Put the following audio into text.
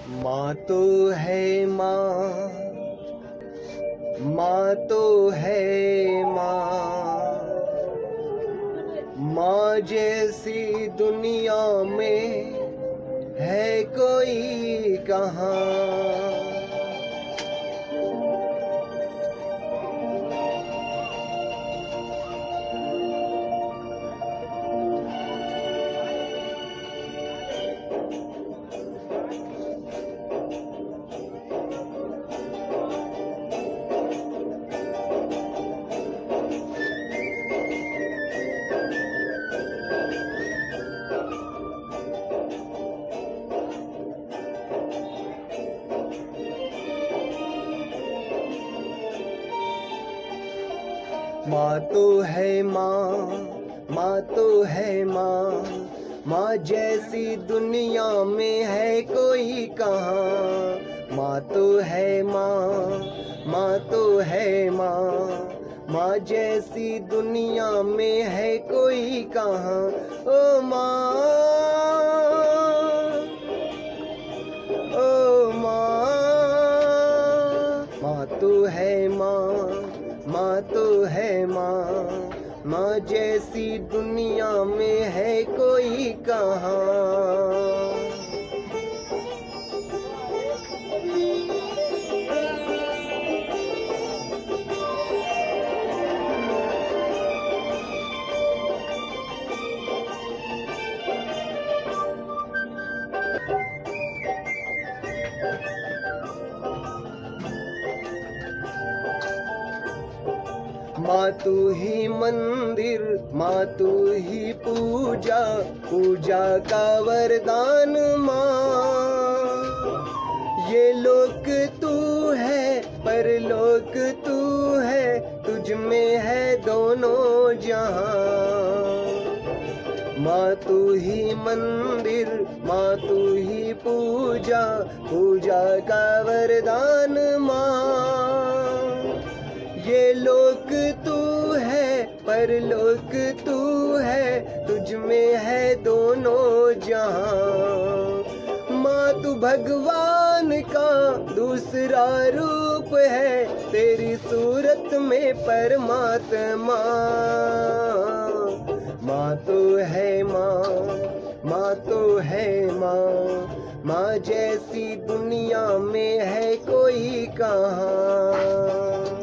माँ तो है माँ, माँ तो है माँ, माँ जैसी दुनिया में है कोई कहाँ। माँ तो है माँ, माँ तो है माँ, माँ जैसी दुनिया में है कोई कहाँ। माँ तो है माँ, माँ तो है माँ, माँ जैसी दुनिया में है कोई कहाँ। ओ माँ, ओ माँ, माँ तो है माँ, माँ तो है माँ, माँ जैसी दुनिया में है कोई कहाँ। माँ तू ही मंदिर, माँ तू ही पूजा, पूजा का वरदान माँ। ये लोक तू है, परलोक तू है, तुझ में है दोनों जहां। माँ तू ही मंदिर, माँ तू ही पूजा, पूजा का वरदान माँ। ये लोक तू है, परलोक तू है, तुझ में है दोनों जहां। माँ तू भगवान का दूसरा रूप है, तेरी सूरत में परमात्मा। माँ तो है माँ, माँ तो है माँ, माँ जैसी दुनिया में है कोई कहाँ।